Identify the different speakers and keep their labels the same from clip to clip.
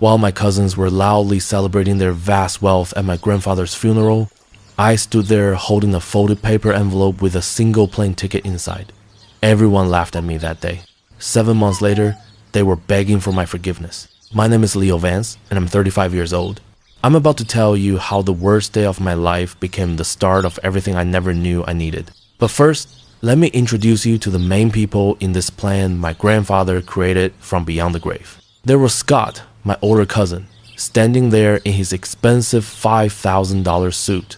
Speaker 1: While my cousins were loudly celebrating their vast wealth at my grandfather's funeral, I stood there holding a folded paper envelope with a single plane ticket inside. Everyone laughed at me that day. 7 months later, they were begging for my forgiveness. My name is Vance, and I'm 35 years old. I'm about to tell you how the worst day of my life became the start of everything I never knew I needed. But first, let me introduce you to the main people in this plan my grandfather created from beyond the grave. There was Scott, my older cousin, standing there in his expensive $5,000 suit,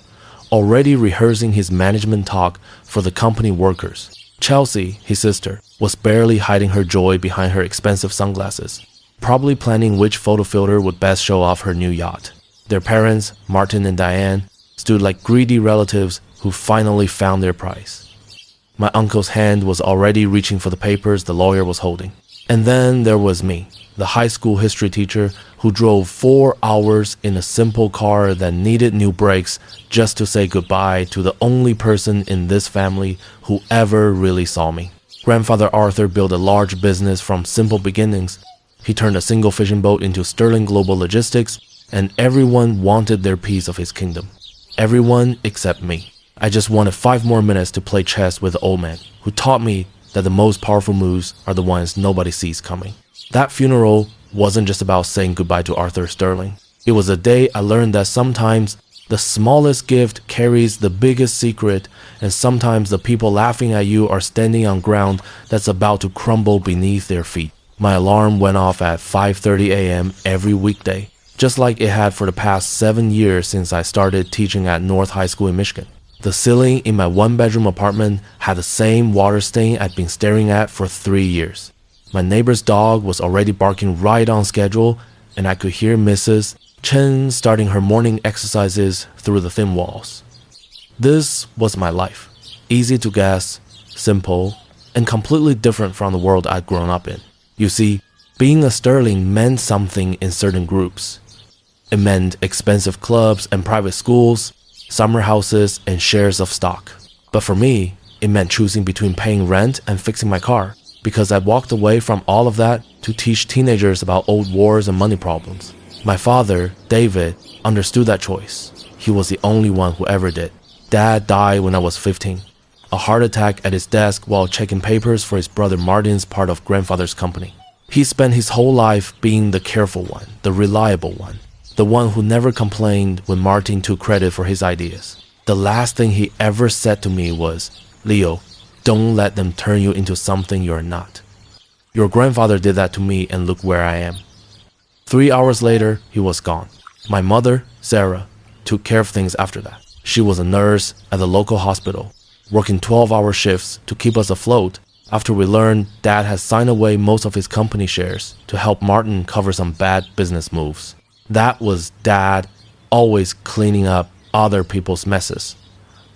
Speaker 1: already rehearsing his management talk for the company workers. Chelsea, his sister, was barely hiding her joy behind her expensive sunglasses, probably planning which photo filter would best show off her new yacht. Their parents, Martin and Diane, stood like greedy relatives who finally found their prize. My uncle's hand was already reaching for the papers the lawyer was holding. And then there was me, the high school history teacher who drove 4 hours in a simple car that needed new brakes just to say goodbye to the only person in this family who ever really saw me. Grandfather Arthur built a large business from simple beginnings. He turned a single fishing boat into sterling global logistics, and everyone wanted their piece of his kingdom. Everyone except me. I just wanted 5 more minutes to play chess with the old man, who taught me that the most powerful moves are the ones nobody sees coming. That funeral wasn't just about saying goodbye to Arthur Sterling. It was a day I learned that sometimes the smallest gift carries the biggest secret, and sometimes the people laughing at you are standing on ground that's about to crumble beneath their feet. My alarm went off at 5:30 a.m. every weekday, just like it had for the past 7 years since I started teaching at North High School in Michigan. The ceiling in my 1-bedroom apartment had the same water stain I'd been staring at for 3 years. My neighbor's dog was already barking right on schedule, and I could hear Mrs. Chen starting her morning exercises through the thin walls. This was my life. Easy to guess, simple, and completely different from the world I'd grown up in. You see, being a Sterling meant something in certain groups. It meant expensive clubs and private schools, summer houses, and shares of stock. But for me, it meant choosing between paying rent and fixing my car, because I'd walked away from all of that to teach teenagers about old wars and money problems. My father, David, understood that choice. He was the only one who ever did. Dad died when I was 15. A heart attack at his desk while checking papers for his brother Martin's part of grandfather's company. He spent his whole life being the careful one, the reliable one, the one who never complained when Martin took credit for his ideas. The last thing he ever said to me was, "Leo, don't let them turn you into something you're not." Your grandfather did that to me, and look where I am. 3 hours later, he was gone. My mother, Sarah, took care of things after that. She was a nurse at the local hospital, working 12-hour shifts to keep us afloat after we learned Dad had signed away most of his company shares to help Martin cover some bad business moves. That was Dad always cleaning up other people's messes,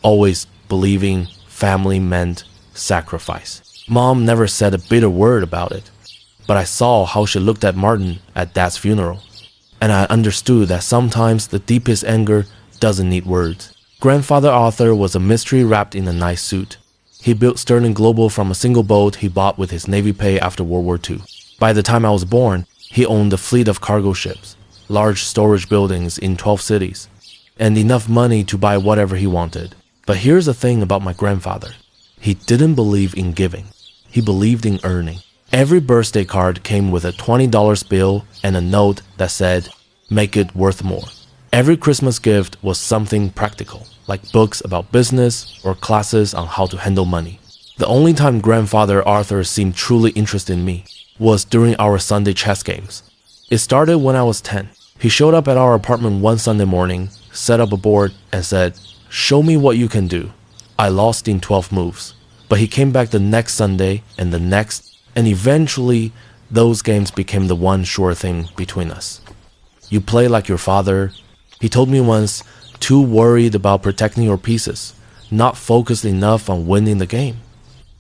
Speaker 1: always believing family meant sacrifice. Mom never said a bitter word about it, but I saw how she looked at Martin at Dad's funeral, and I understood that sometimes the deepest anger doesn't need words. Grandfather Arthur was a mystery wrapped in a nice suit. He built Sterling Global from a single boat he bought with his Navy pay after World War II. By the time I was born, he owned a fleet of cargo ships, large storage buildings in 12 cities, and enough money to buy whatever he wanted. But here's the thing about my grandfather. He didn't believe in giving. He believed in earning. Every birthday card came with a $20 bill and a note that said, "Make it worth more." Every Christmas gift was something practical, like books about business or classes on how to handle money. The only time Grandfather Arthur seemed truly interested in me was during our Sunday chess games. It started when I was 10. He showed up at our apartment one Sunday morning, set up a board, and said, "Show me what you can do." I lost in 12 moves, but he came back the next Sunday and the next, and eventually those games became the one sure thing between us. "You play like your father," he told me once, "too worried about protecting your pieces, not focused enough on winning the game."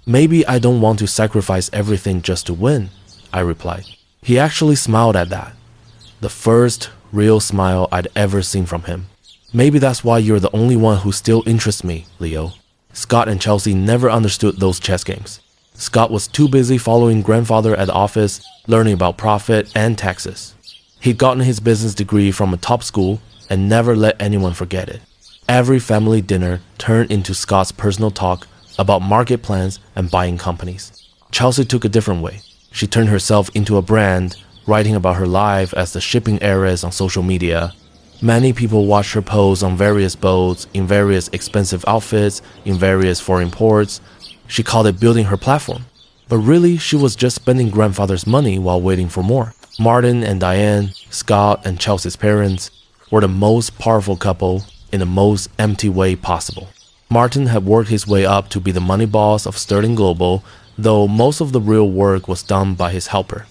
Speaker 1: "Maybe I don't want to sacrifice everything just to win," I replied. He actually smiled at that. The first real smile I'd ever seen from him. "Maybe that's why you're the only one who still interests me, Leo." Scott and Chelsea never understood those chess games. Scott was too busy following grandfather at the office, learning about profit and taxes. He'd gotten his business degree from a top school and never let anyone forget it. Every family dinner turned into Scott's personal talk about market plans and buying companies. Chelsea took a different way. She turned herself into a brand, writing about her life as the shipping heiress on social media. Many people watched her pose on various boats, in various expensive outfits, in various foreign ports. She called it building her platform. But really, she was just spending grandfather's money while waiting for more. Martin and Diane, Scott and Chelsea's parents, were the most powerful couple in the most empty way possible. Martin had worked his way up to be the money boss of Sterling Global, though most of the real work was done by his helper.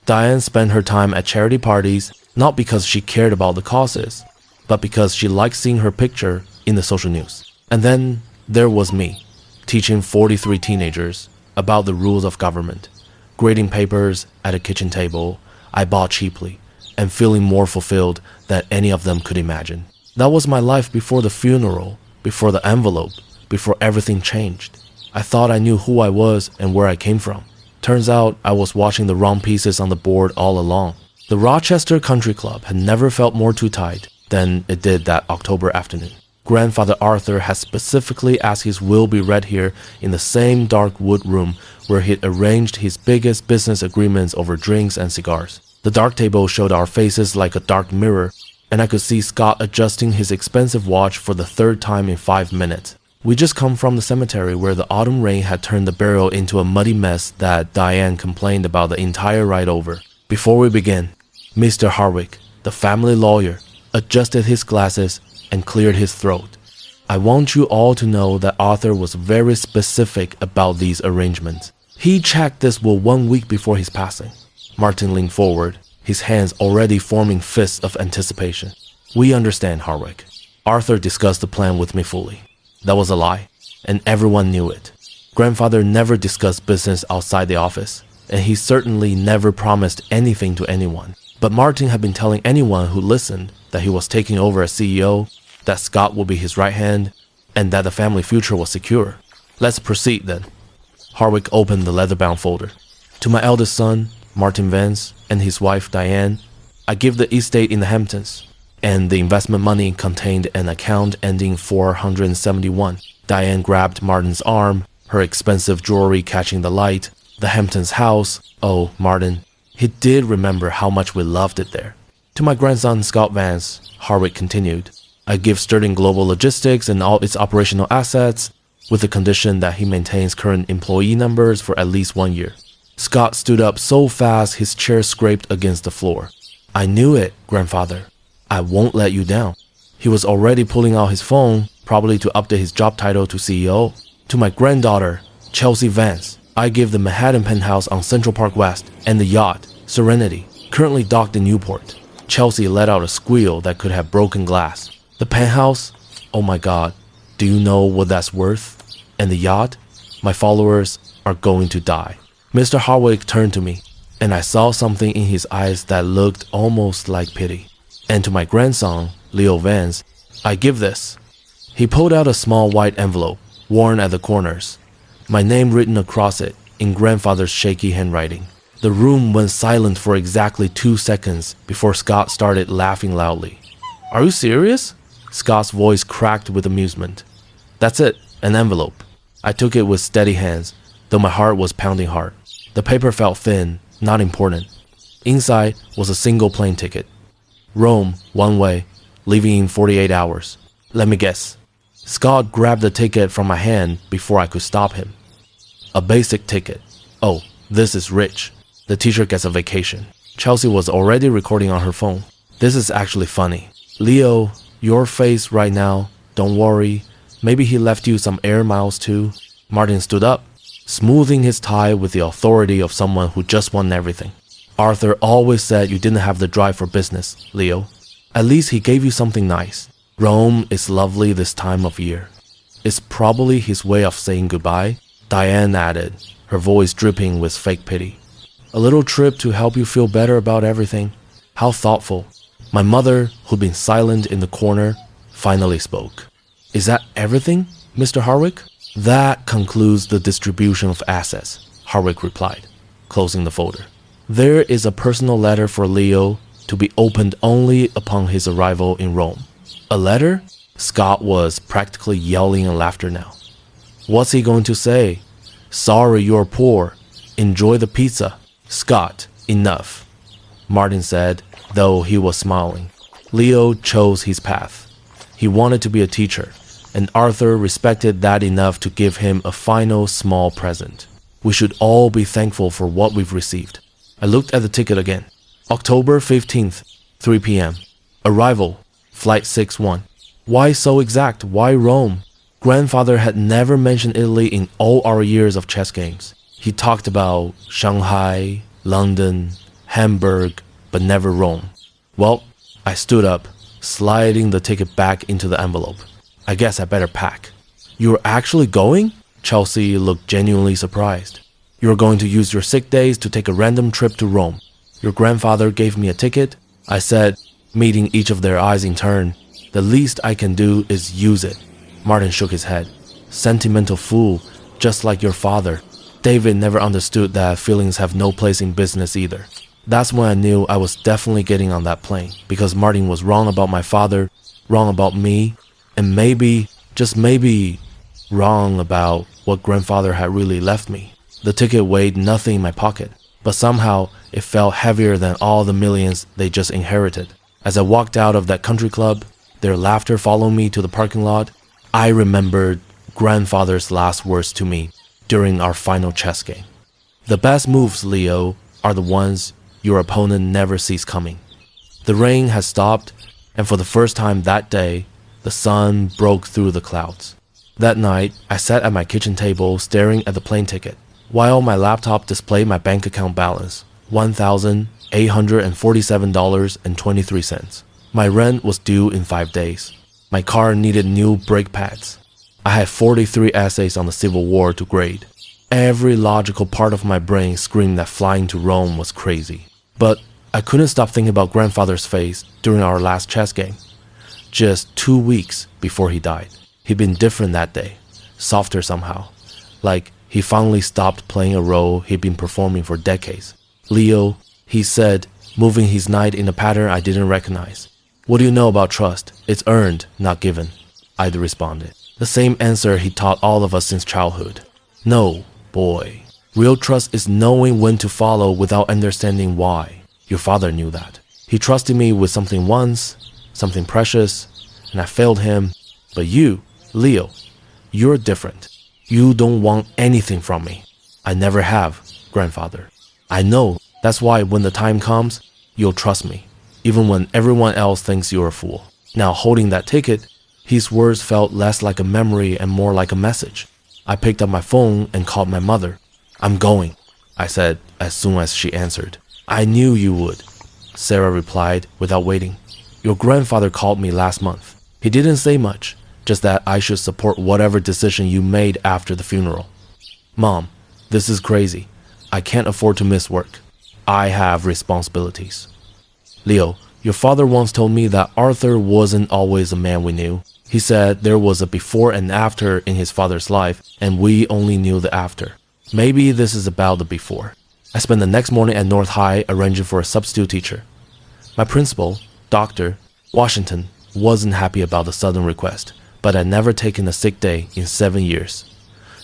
Speaker 1: Diane spent her time at charity parties, not because she cared about the causes, but because she liked seeing her picture in the social news. And then there was me, teaching 43 teenagers about the rules of government, grading papers at a kitchen table I bought cheaply, and feeling more fulfilled than any of them could imagine. That was my life before the funeral, before the envelope, before everything changed. I thought I knew who I was and where I came from. Turns out I was watching the wrong pieces on the board all along. The Rochester Country Club had never felt more too tight than it did that October afternoon. Grandfather Arthur had specifically asked his will be read here in the same dark wood room where he'd arranged his biggest business agreements over drinks and cigars. The dark table showed our faces like a dark mirror, and I could see Scott adjusting his expensive watch for the third time in 5 minutes. We just come from the cemetery where the autumn rain had turned the burial into a muddy mess that Diane complained about the entire ride over. Before we begin, Mr. Harwick, the family lawyer, adjusted his glasses and cleared his throat. I want you all to know that Arthur was very specific about these arrangements. He checked this will 1 week before his passing. Martin leaned forward, his hands already forming fists of anticipation. We understand, Harwick. Arthur discussed the plan with me fully. That was a lie, and everyone knew it. Grandfather never discussed business outside the office, and he certainly never promised anything to anyone. But Martin had been telling anyone who listened that he was taking over as CEO, that Scott would be his right hand, and that the family future was secure. Let's proceed then. Harwick opened the leather-bound folder. To my eldest son, Martin Vance, and his wife Diane, I give the estate in the Hamptons, and the investment money contained an account ending 471. Diane grabbed Martin's arm, her expensive jewelry catching the light. The Hamptons house, oh, Martin, he did remember how much we loved it there. To my grandson Scott Vance, Harwick continued, I give Sterling Global Logistics and all its operational assets, with the condition that he maintains current employee numbers for at least 1 year. Scott stood up so fast his chair scraped against the floor. I knew it, grandfather. I won't let you down. He was already pulling out his phone, probably to update his job title to CEO. To my granddaughter, Chelsea Vance, I give the Manhattan penthouse on Central Park West and the yacht, Serenity, currently docked in Newport. Chelsea let out a squeal that could have broken glass. The penthouse? Oh my God, do you know what that's worth? And the yacht? My followers are going to die. Mr. Harwick turned to me, and I saw something in his eyes that looked almost like pity. And to my grandson, Leo Vance, I give this. He pulled out a small white envelope, worn at the corners, my name written across it in grandfather's shaky handwriting. The room went silent for exactly 2 seconds before Scott started laughing loudly. Are you serious? Scott's voice cracked with amusement. That's it, an envelope. I took it with steady hands, though my heart was pounding hard. The paper felt thin, not important. Inside was a single plane ticket. Rome, one way, leaving in 48 hours. Let me guess. Scott grabbed the ticket from my hand before I could stop him. A basic ticket. Oh, this is rich. The teacher gets a vacation. Chelsea was already recording on her phone. This is actually funny. Leo, your face right now, don't worry. Maybe he left you some air miles too. Martin stood up, smoothing his tie with the authority of someone who just won everything. Arthur always said you didn't have the drive for business, Leo. At least he gave you something nice. Rome is lovely this time of year. It's probably his way of saying goodbye, Diane added, her voice dripping with fake pity. A little trip to help you feel better about everything. How thoughtful. My mother, who'd been silent in the corner, finally spoke. Is that everything, Mr. Harwick? That concludes the distribution of assets, Harwick replied, closing the folder. There is a personal letter for Leo to be opened only upon his arrival in Rome. A letter? Scott was practically yelling in laughter now. What's he going to say? Sorry you're poor. Enjoy the pizza. Scott, enough, Martin said, though he was smiling. Leo chose his path. He wanted to be a teacher, and Arthur respected that enough to give him a final small present. We should all be thankful for what we've received. I looked at the ticket again. October 15th, 3 p.m. Arrival, Flight 61. Why so exact? Why Rome? Grandfather had never mentioned Italy in all our years of chess games. He talked about Shanghai, London, Hamburg, but never Rome. Well, I stood up, sliding the ticket back into the envelope. I guess I better pack. You're actually going? Chelsea looked genuinely surprised. You're going to use your sick days to take a random trip to Rome. Your grandfather gave me a ticket. I said, meeting each of their eyes in turn, the least I can do is use it. Martin shook his head. Sentimental fool, just like your father. David never understood that feelings have no place in business either. That's when I knew I was definitely getting on that plane, because Martin was wrong about my father, wrong about me, and maybe, just maybe, wrong about what grandfather had really left me. The ticket weighed nothing in my pocket, but somehow it felt heavier than all the millions they just inherited. As I walked out of that country club, their laughter followed me to the parking lot. I remembered grandfather's last words to me during our final chess game. The best moves, Leo, are the ones your opponent never sees coming. The rain had stopped, and for the first time that day, the sun broke through the clouds. That night, I sat at my kitchen table staring at the plane ticket, while my laptop displayed my bank account balance, $1,847.23. My rent was due in 5 days. My car needed new brake pads. I had 43 essays on the Civil War to grade. Every logical part of my brain screamed that flying to Rome was crazy. But I couldn't stop thinking about grandfather's face during our last chess game. Just 2 weeks before he died. He'd been different that day, softer somehow. Like he finally stopped playing a role he'd been performing for decades. Leo, he said, moving his knight in a pattern I didn't recognize. What do you know about trust? It's earned, not given, I'd responded. The same answer he taught all of us since childhood. No, boy. Real trust is knowing when to follow without understanding why. Your father knew that. He trusted me with something once, something precious, and I failed him. But you, Leo, you're different. You don't want anything from me. I never have, grandfather. I know. That's why when the time comes, you'll trust me, even when everyone else thinks you're a fool. Now, holding that ticket, his words felt less like a memory and more like a message. I picked up my phone and called my mother. I'm going, I said as soon as she answered. I knew you would, Sarah replied without waiting. Your grandfather called me last month. He didn't say much, just that I should support whatever decision you made after the funeral. Mom, this is crazy. I can't afford to miss work. I have responsibilities. Leo, your father once told me that Arthur wasn't always a man we knew. He said there was a before and after in his father's life, and we only knew the after. Maybe this is about the before. I spent the next morning at North High arranging for a substitute teacher. My principal, Dr. Washington, wasn't happy about the sudden request, but I'd never taken a sick day in 7 years.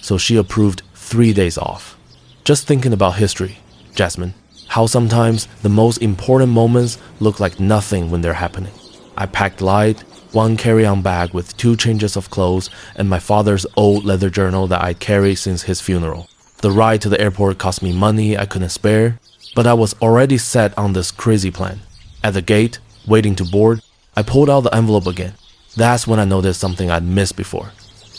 Speaker 1: So she approved 3 days off. Just thinking about history, Jasmine, how sometimes the most important moments look like nothing when they're happening. I packed light, one carry-on bag with 2 changes of clothes and my father's old leather journal that I'd carried since his funeral. The ride to the airport cost me money I couldn't spare, but I was already set on this crazy plan. At the gate, waiting to board, I pulled out the envelope again. That's when I noticed something I'd missed before.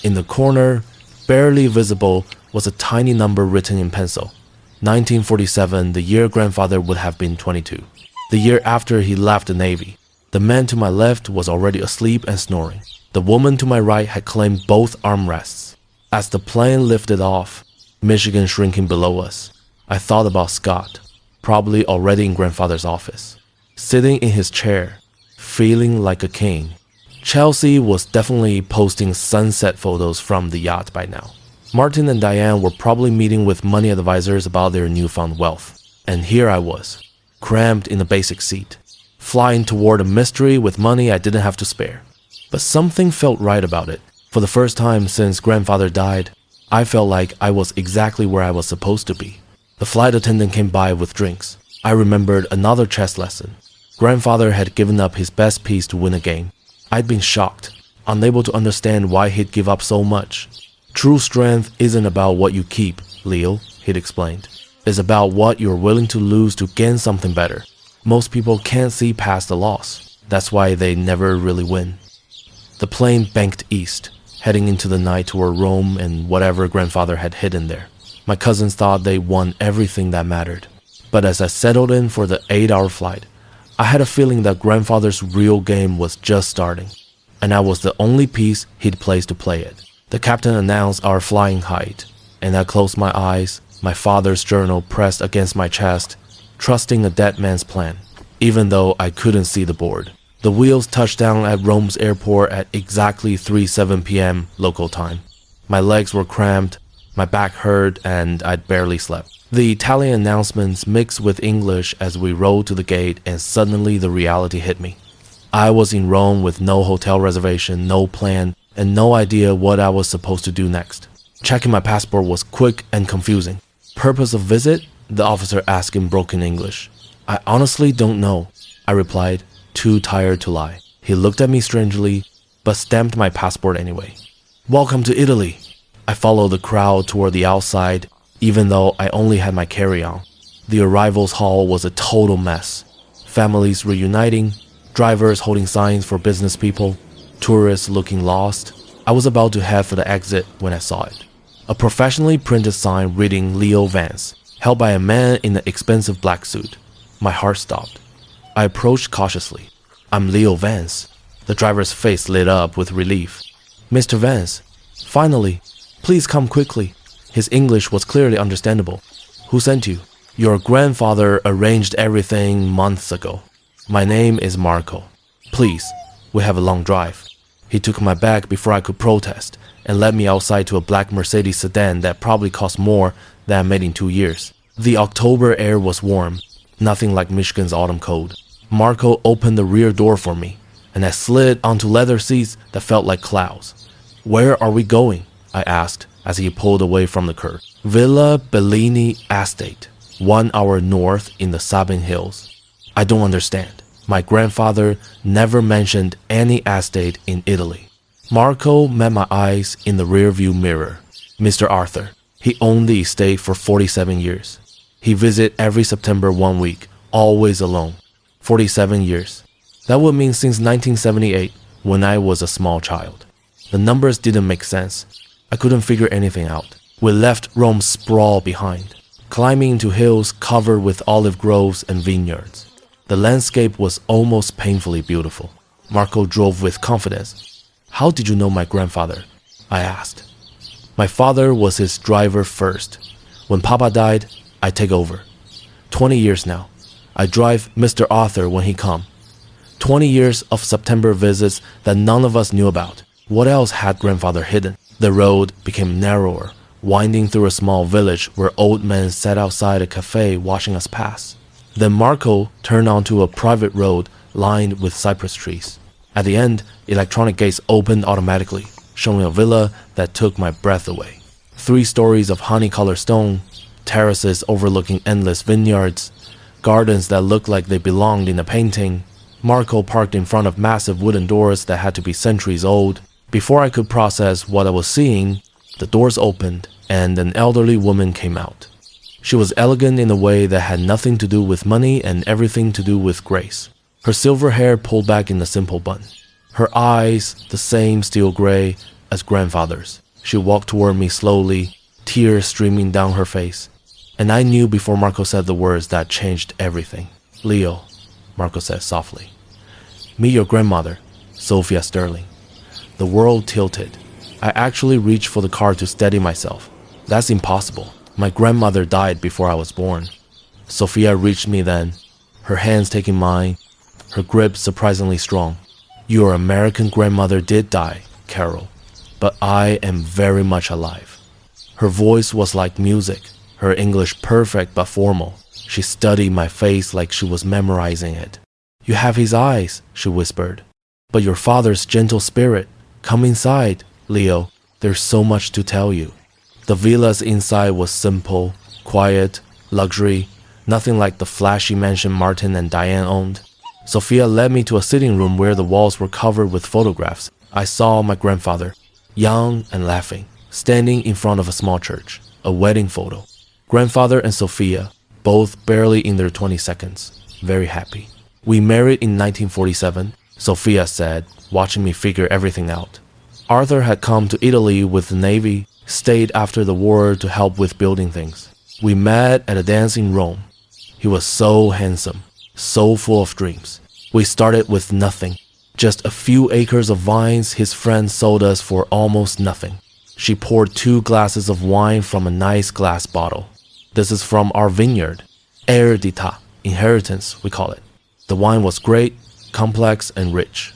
Speaker 1: In the corner, barely visible, was a tiny number written in pencil. 1947, the year grandfather would have been 22. The year after he left the Navy. The man to my left was already asleep and snoring. The woman to my right had claimed both armrests. As the plane lifted off, Michigan shrinking below us, I thought about Scott, probably already in grandfather's office, sitting in his chair, feeling like a king. Chelsea was definitely posting sunset photos from the yacht by now. Martin and Diane were probably meeting with money advisors about their newfound wealth. And here I was, cramped in a basic seat, flying toward a mystery with money I didn't have to spare. But something felt right about it. For the first time since grandfather died, I felt like I was exactly where I was supposed to be. The flight attendant came by with drinks. I remembered another chess lesson. Grandfather had given up his best piece to win a game. I'd been shocked, unable to understand why he'd give up so much. True strength isn't about what you keep, Leo, he'd explained. It's about what you're willing to lose to gain something better. Most people can't see past the loss. That's why they never really win. The plane banked east, heading into the night toward Rome and whatever grandfather had hidden there. My cousins thought they won everything that mattered. But as I settled in for the 8-hour flight, I had a feeling that grandfather's real game was just starting, and I was the only piece he'd placed to play it. The captain announced our flying height, and I closed my eyes, my father's journal pressed against my chest, trusting a dead man's plan, even though I couldn't see the board. The wheels touched down at Rome's airport at exactly 3:07 p.m. local time. My legs were cramped, my back hurt, and I'd barely slept. The Italian announcements mixed with English as we rolled to the gate, and suddenly the reality hit me. I was in Rome with no hotel reservation, no plan, and no idea what I was supposed to do next. Checking my passport was quick and confusing. Purpose of visit? The officer asked in broken English. I honestly don't know, I replied, too tired to lie. He looked at me strangely, but stamped my passport anyway. Welcome to Italy. I followed the crowd toward the outside, even though I only had my carry-on. The arrivals hall was a total mess. Families reuniting, drivers holding signs for business people, tourists looking lost. I was about to head for the exit when I saw it. A professionally printed sign reading Leo Vance, held by a man in an expensive black suit. My heart stopped. I approached cautiously. I'm Leo Vance. The driver's face lit up with relief. Mr. Vance, finally, please come quickly. His English was clearly understandable. Who sent you? Your grandfather arranged everything months ago. My name is Marco. Please, we have a long drive. He took my bag before I could protest and led me outside to a black Mercedes sedan that probably cost more than I made in 2 years. The October air was warm, nothing like Michigan's autumn cold. Marco opened the rear door for me, and I slid onto leather seats that felt like clouds. Where are we going? I asked as he pulled away from the curb. Villa Bellini Estate, 1 hour north in the Sabine Hills. I don't understand. My grandfather never mentioned any estate in Italy. Marco met my eyes in the rearview mirror. Mr. Arthur. He owned the estate for 47 years. He visited every September 1 week, always alone. 47 years. That would mean since 1978, when I was a small child. The numbers didn't make sense. I couldn't figure anything out. We left Rome's sprawl behind, climbing into hills covered with olive groves and vineyards. The landscape was almost painfully beautiful. Marco drove with confidence. How did you know my grandfather? I asked. My father was his driver first. When Papa died, I take over. 20 years now. I drive Mr. Arthur when he come. 20 years of September visits that none of us knew about. What else had grandfather hidden? The road became narrower, winding through a small village where old men sat outside a cafe watching us pass. Then Marco turned onto a private road lined with cypress trees. At the end, electronic gates opened automatically, showing a villa that took my breath away. 3 stories of honey-colored stone, terraces overlooking endless vineyards, gardens that looked like they belonged in a painting. Marco parked in front of massive wooden doors that had to be centuries old. Before I could process what I was seeing, the doors opened and an elderly woman came out. She was elegant in a way that had nothing to do with money and everything to do with grace. Her silver hair pulled back in a simple bun. Her eyes, the same steel gray as grandfather's. She walked toward me slowly, tears streaming down her face. And I knew before Marco said the words that changed everything. Leo, Marco said softly. Meet your grandmother, Sophia Sterling. The world tilted. I actually reached for the car to steady myself. That's impossible. My grandmother died before I was born. Sophia reached me then, her hands taking mine, her grip surprisingly strong. Your American grandmother did die, Carol, but I am very much alive. Her voice was like music, her English perfect but formal. She studied my face like she was memorizing it. You have his eyes, she whispered. But your father's gentle spirit. Come inside, Leo. There's so much to tell you. The villa's inside was simple, quiet, luxury, nothing like the flashy mansion Martin and Diane owned. Sophia led me to a sitting room where the walls were covered with photographs. I saw my grandfather, young and laughing, standing in front of a small church, a wedding photo. Grandfather and Sophia, both barely in their 22nd, very happy. We married in 1947, Sophia said, watching me figure everything out. Arthur had come to Italy with the Navy, stayed after the war to help with building things. We met at a dance in Rome. He was so handsome, so full of dreams. We started with nothing, just a few acres of vines his friend sold us for almost nothing. She poured 2 glasses of wine from a nice glass bottle. This is from our vineyard, eredità, inheritance we call it. The wine was great, complex and rich.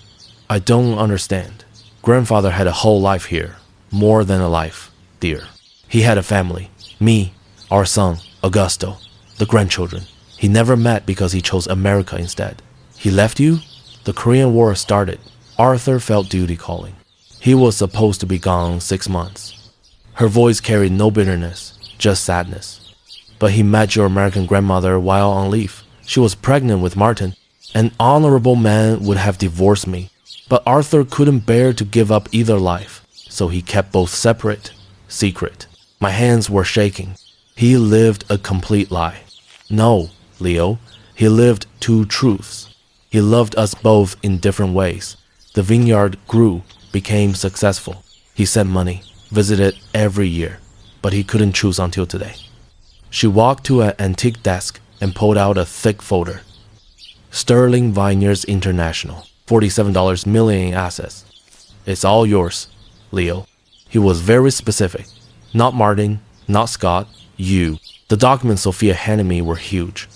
Speaker 1: I don't understand. Grandfather had a whole life here, more than a life, dear. He had a family, me, our son, Augusto, the grandchildren. He never met because he chose America instead. He left you? The Korean War started. Arthur felt duty calling. He was supposed to be gone 6 months. Her voice carried no bitterness, just sadness. But he met your American grandmother while on leave. She was pregnant with Martin. An honorable man would have divorced me. But Arthur couldn't bear to give up either life, so he kept both separate, secret. My hands were shaking. He lived a complete lie. No, Leo, he lived 2 truths. He loved us both in different ways. The vineyard grew, became successful. He sent money, visited every year, but he couldn't choose until today. She walked to an antique desk and pulled out a thick folder. Sterling Vineyards International, $47 million in assets. It's all yours, Leo. He was very specific. Not Martin, not Scott, you. The documents Sophia handed me were huge.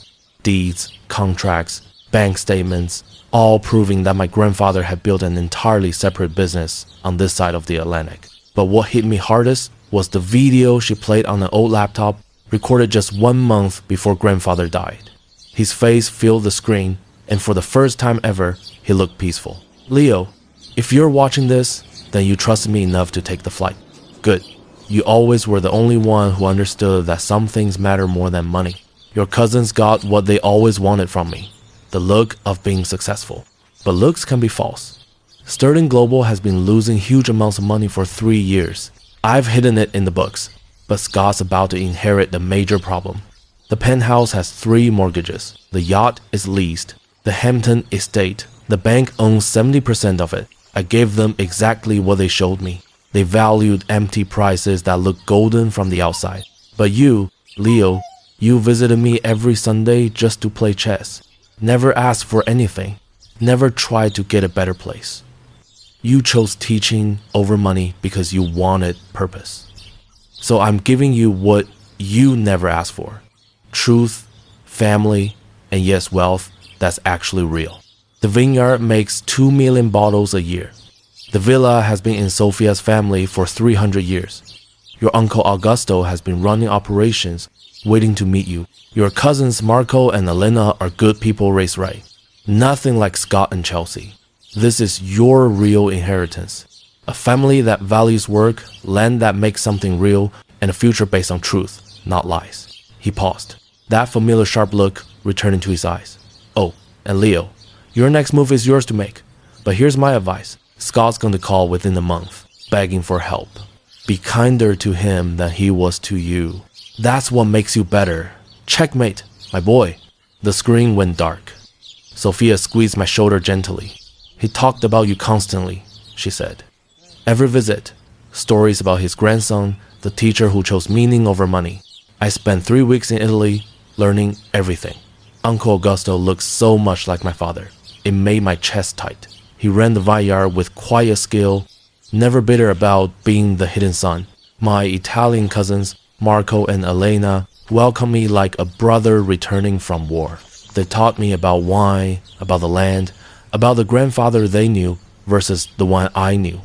Speaker 1: Deeds, contracts, bank statements, all proving that my grandfather had built an entirely separate business on this side of the Atlantic. But what hit me hardest was the video she played on an old laptop recorded just 1 month before grandfather died. His face filled the screen, and for the first time ever, he looked peaceful. Leo, if you're watching this, then you trusted me enough to take the flight. Good. You always were the only one who understood that some things matter more than money. Your cousins got what they always wanted from me, the look of being successful. But looks can be false. Sterling Global has been losing huge amounts of money for 3 years. I've hidden it in the books, but Scott's about to inherit the major problem. The penthouse has 3 mortgages. The yacht is leased. The Hampton estate. The bank owns 70% of it. I gave them exactly what they showed me. They valued empty prices that look golden from the outside. But you, Leo, you visited me every Sunday just to play chess. Never asked for anything. Never tried to get a better place. You chose teaching over money because you wanted purpose. So I'm giving you what you never asked for. Truth, family, and yes, wealth that's actually real. The vineyard makes 2 million bottles a year. The villa has been in Sophia's family for 300 years. Your uncle Augusto has been running operations, waiting to meet you. Your cousins Marco and Elena are good people raised right. Nothing like Scott and Chelsea. This is your real inheritance. A family that values work, land that makes something real, and a future based on truth, not lies. He paused, that familiar sharp look returning to his eyes. Oh, and Leo, your next move is yours to make. But here's my advice. Scott's going to call within a month, begging for help. Be kinder to him than he was to you. That's what makes you better. Checkmate, my boy. The screen went dark. Sophia squeezed my shoulder gently. He talked about you constantly, she said. Every visit, stories about his grandson, the teacher who chose meaning over money. I spent 3 weeks in Italy, learning everything. Uncle Augusto looked so much like my father. It made my chest tight. He ran the vineyard with quiet skill, never bitter about being the hidden son. My Italian cousins, Marco and Elena, welcomed me like a brother returning from war. They taught me about wine, about the land, about the grandfather they knew versus the one I knew.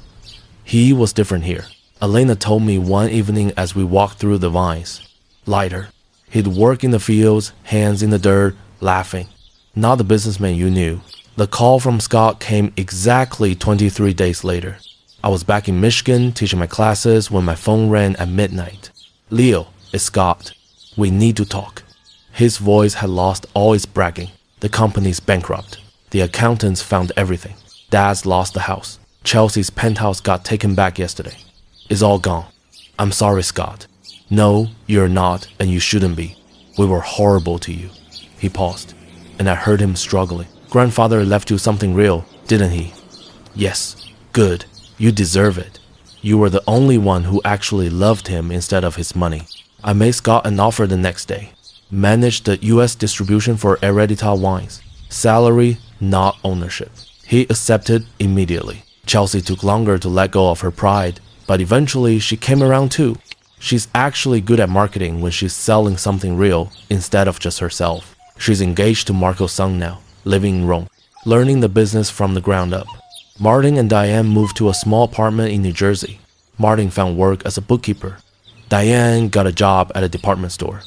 Speaker 1: He was different here. Elena told me one evening as we walked through the vines. Lighter. He'd work in the fields, hands in the dirt, laughing. not the businessman you knew. The call from Scott came exactly 23 days later. I was back in Michigan teaching my classes when my phone rang at midnight. Leo, it's Scott. We need to talk. His voice had lost all its bragging. The company's bankrupt. The accountants found everything. Dad's lost the house. Chelsea's penthouse got taken back yesterday. It's all gone. I'm sorry, Scott. No, you're not, and you shouldn't be. We were horrible to you. He paused, and I heard him struggling. Grandfather left you something real, didn't he? Yes. Good. You deserve it. You were the only one who actually loved him instead of his money. I made Scott an offer the next day. Managed the US distribution for Heredita wines. Salary, not ownership. He accepted immediately. Chelsea took longer to let go of her pride, but eventually she came around too. She's actually good at marketing when she's selling something real instead of just herself. She's engaged to Marco's son now, living in Rome, learning the business from the ground up. Martin and Diane moved to a small apartment in New Jersey. Martin found work as a bookkeeper. Diane got a job at a department store.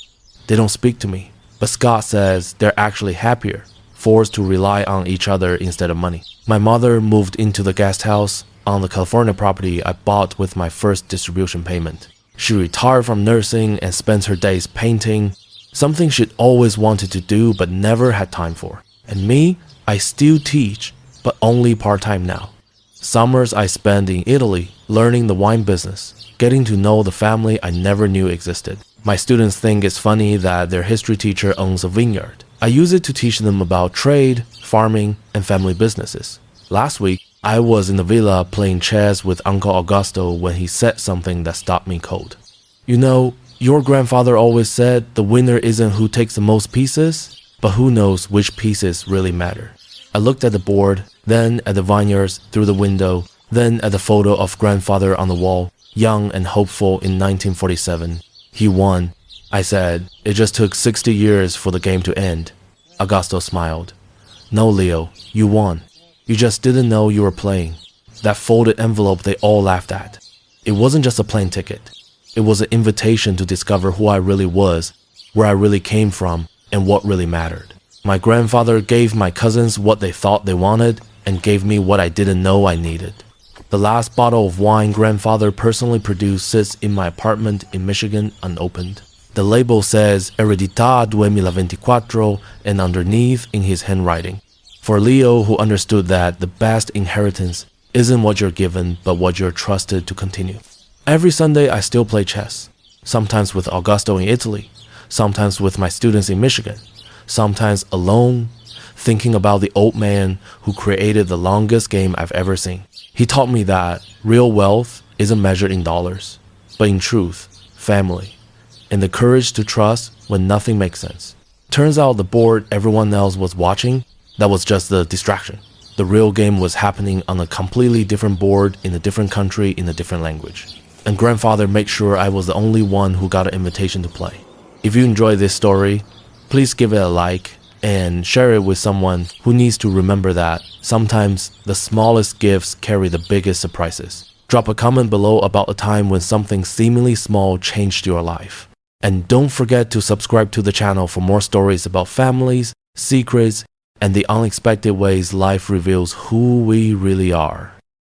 Speaker 1: They don't speak to me, but Scott says they're actually happier, forced to rely on each other instead of money. My mother moved into the guest house on the California property I bought with my first distribution payment. She retired from nursing and spends her days painting, something she'd always wanted to do but never had time for. And me, I still teach, but only part-time now. Summers I spend in Italy learning the wine business, getting to know the family I never knew existed. My students think it's funny that their history teacher owns a vineyard. I use it to teach them about trade, farming, and family businesses. Last week, I was in the villa playing chess with Uncle Augusto when he said something that stopped me cold. You know, your grandfather always said the winner isn't who takes the most pieces, but who knows which pieces really matter. I looked at the board, then at the vineyards through the window, then at the photo of grandfather on the wall, young and hopeful in 1947. He won. I said, it just took 60 years for the game to end. Augusto smiled. No, Leo, you won. You just didn't know you were playing. That folded envelope they all laughed at. It wasn't just a plane ticket. It was an invitation to discover who I really was, where I really came from, and what really mattered. My grandfather gave my cousins what they thought they wanted and gave me what I didn't know I needed. The last bottle of wine grandfather personally produced sits in my apartment in Michigan unopened. The label says Heredità 2024 and underneath in his handwriting. For Leo, who understood that the best inheritance isn't what you're given but what you're trusted to continue. Every Sunday I still play chess, sometimes with Augusto in Italy, sometimes with my students in Michigan, sometimes alone, thinking about the old man who created the longest game I've ever seen. He taught me that real wealth isn't measured in dollars, but in truth, family, and the courage to trust when nothing makes sense. Turns out the board everyone else was watching, that was just the distraction. The real game was happening on a completely different board in a different country in a different language. And grandfather made sure I was the only one who got an invitation to play. If you enjoyed this story, please give it a like and share it with someone who needs to remember that sometimes the smallest gifts carry the biggest surprises. Drop a comment below about a time when something seemingly small changed your life. And don't forget to subscribe to the channel for more stories about families, secrets, and the unexpected ways life reveals who we really are.